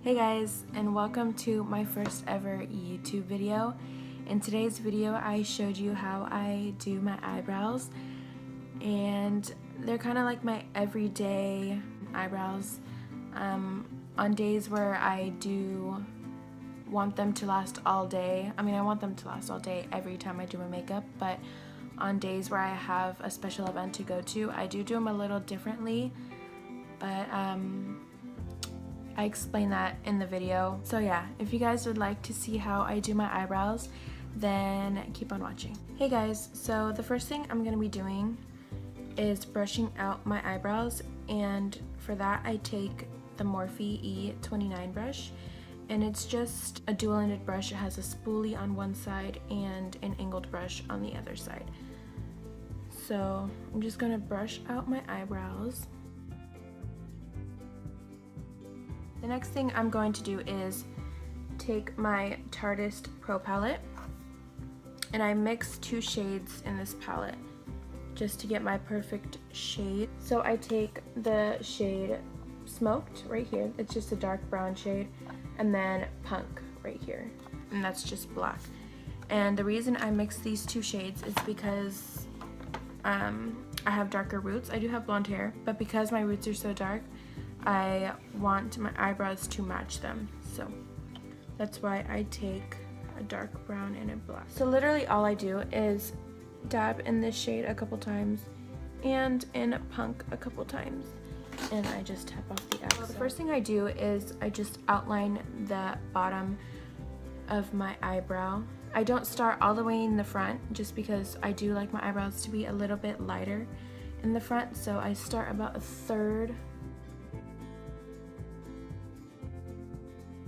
Hey guys, and welcome to my first ever YouTube video. In today's video I showed you how I do my eyebrows, and they're kind of like my everyday eyebrows. On days where I do want them to last all day, I want them to last all day every time I do my makeup, but on days where I have a special event to go to, I do them a little differently, but I explain that in the video. So yeah, if you guys would like to see how I do my eyebrows, then keep on watching. Hey guys, so the first thing I'm going to be doing is brushing out my eyebrows, and for that I take the Morphe E29 brush, and it's just a dual-ended brush. It has a spoolie on one side and an angled brush on the other side. So I'm just going to brush out my eyebrows. The next thing I'm going to do is take my Tartist Pro palette, and I mix two shades in this palette just to get my perfect shade. So I take the shade Smoked right here, it's just a dark brown shade, and then Punk right here, and that's just black. And the reason I mix these two shades is because I have darker roots. I do have blonde hair, but because my roots are so dark, I want my eyebrows to match them, so that's why I take a dark brown and a black. So literally all I do is dab in this shade a couple times and in Punk a couple times, and I just tap off the excess. So the first thing I do is I just outline the bottom of my eyebrow. I don't start all the way in the front just because I do like my eyebrows to be a little bit lighter in the front, so I start about a third.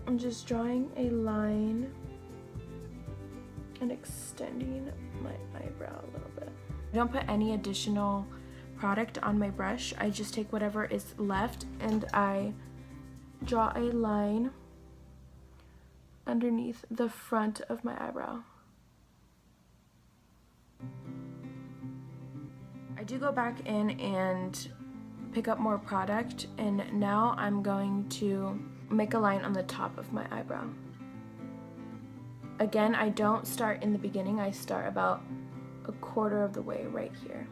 I'm just drawing a line and extending my eyebrow a little bit. I don't put any additional product on my brush. I just take whatever is left and I draw a line underneath the front of my eyebrow. I do go back in and pick up more product, and now I'm going to make a line on the top of my eyebrow. Again, I don't start in the beginning, I start about a quarter of the way right here.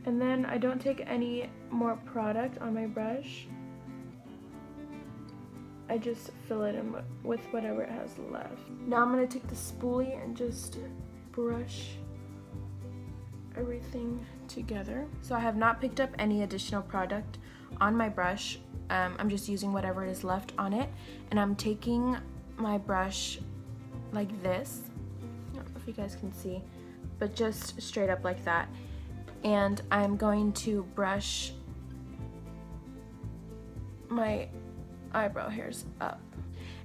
And then I don't take any more product on my brush. I just fill it in with whatever it has left. Now I'm going to take the spoolie and just brush everything together. So I have not picked up any additional product on my brush. I'm just using whatever is left on it, and I'm taking my brush like this. I don't know if you guys can see, but just straight up like that. And I'm going to brush my eyebrow hairs up.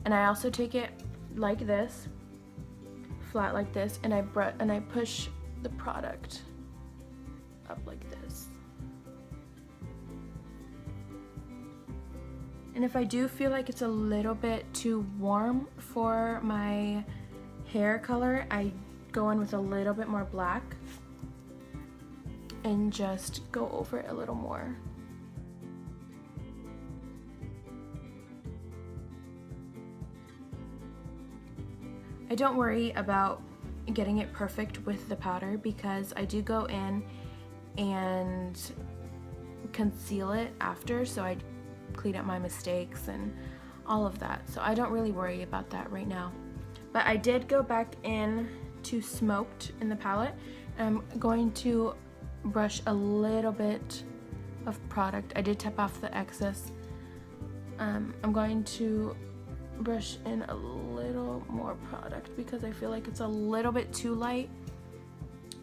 And I also take it like this, flat like this, and I push the product up like this. And if I do feel like it's a little bit too warm for my hair color, I go in with a little bit more black and just go over it a little more. I don't worry about getting it perfect with the powder because I do go in and conceal it after, so I clean up my mistakes and all of that, so I don't really worry about that right now. But I did go back in to Smoked in the palette, and I'm going to brush a little bit of product. I did tap off the excess. I'm going to brush in a little more product because I feel like it's a little bit too light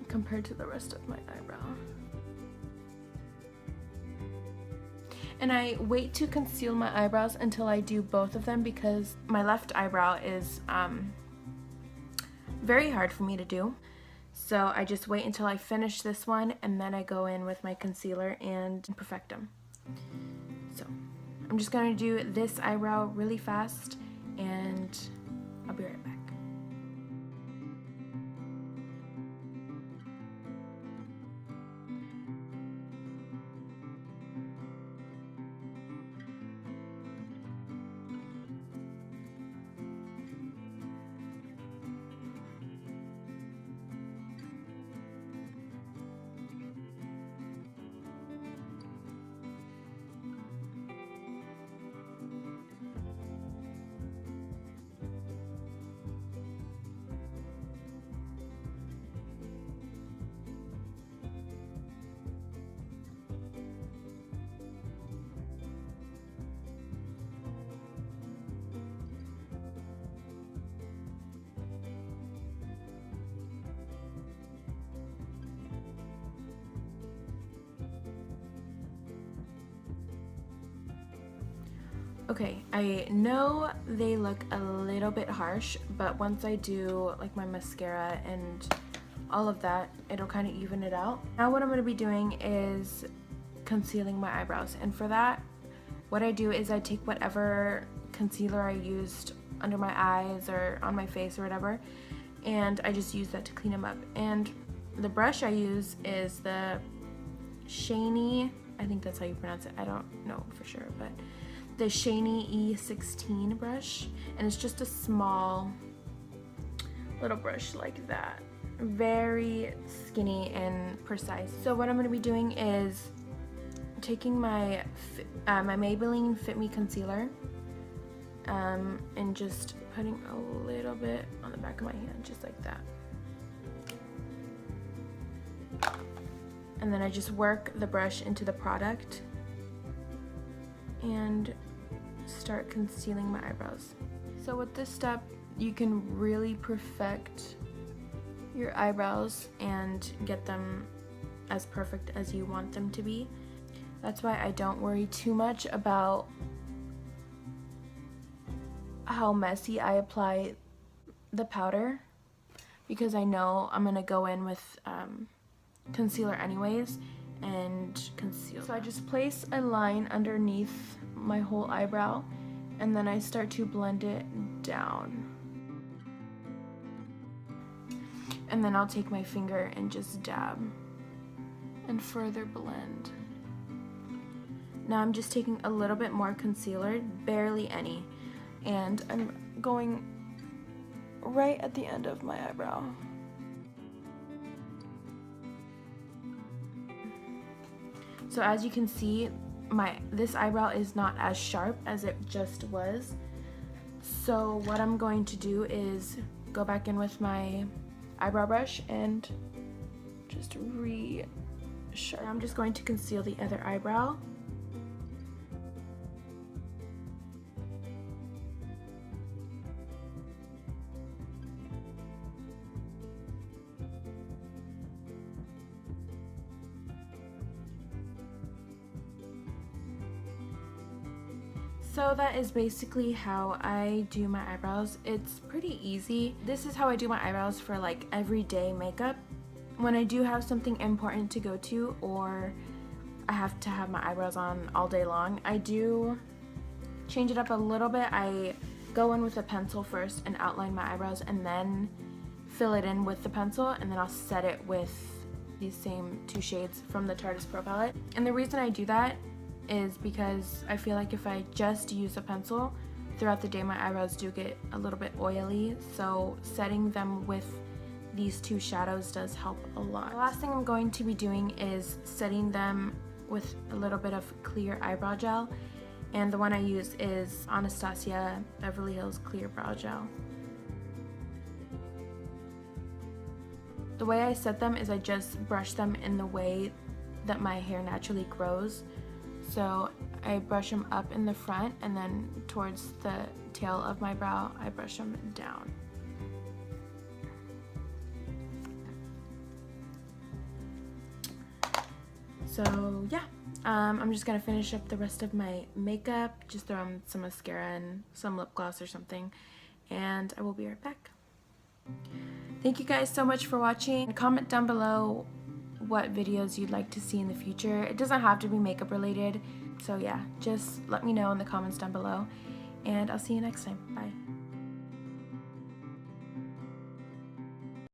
compared to the rest of my eyebrow. And I wait to conceal my eyebrows until I do both of them because my left eyebrow is very hard for me to do. So I just wait until I finish this one, and then I go in with my concealer and perfect them. So I'm just going to do this eyebrow really fast, and I'll be right back. Okay, I know they look a little bit harsh, but once I do like my mascara and all of that, it'll kind of even it out. Now what I'm going to be doing is concealing my eyebrows, and for that what I do is I take whatever concealer I used under my eyes or on my face or whatever, and I just use that to clean them up. And the brush I use is the Shiny, I think that's how you pronounce it, I don't know for sure, but the Shiny E16 brush, and it's just a small little brush like that, very skinny and precise. So what I'm going to be doing is taking my my Maybelline Fit Me concealer and just putting a little bit on the back of my hand, just like that. And then I just work the brush into the product and start concealing my eyebrows. So with this step, you can really perfect your eyebrows and get them as perfect as you want them to be. That's why I don't worry too much about how messy I apply the powder, because I know I'm gonna go in with concealer anyways and conceal. So I just place a line underneath my whole eyebrow, and then I start to blend it down. And then I'll take my finger and just dab and further blend. Now I'm just taking a little bit more concealer, barely any, and I'm going right at the end of my eyebrow. So as you can see, this eyebrow is not as sharp as it just was. So what I'm going to do is go back in with my eyebrow brush and just re-sharpen. I'm just going to conceal the other eyebrow. So that is basically how I do my eyebrows. It's pretty easy. This is how I do my eyebrows for like everyday makeup. When I do have something important to go to, or I have to have my eyebrows on all day long, I do change it up a little bit. I go in with a pencil first and outline my eyebrows, and then fill it in with the pencil, and then I'll set it with these same two shades from the Tarte Pro palette. And the reason I do that is because I feel like if I just use a pencil throughout the day, my eyebrows do get a little bit oily, so setting them with these two shadows does help a lot. The last thing I'm going to be doing is setting them with a little bit of clear eyebrow gel, and the one I use is Anastasia Beverly Hills Clear Brow Gel. The way I set them is I just brush them in the way that my hair naturally grows. So I brush them up in the front, and then towards the tail of my brow, I brush them down. So yeah, I'm just gonna finish up the rest of my makeup, just throw on some mascara and some lip gloss or something, and I will be right back. Thank you guys so much for watching. Comment down below what videos you'd like to see in the future. It doesn't have to be makeup related, so yeah, just let me know in the comments down below, and I'll see you next time. Bye.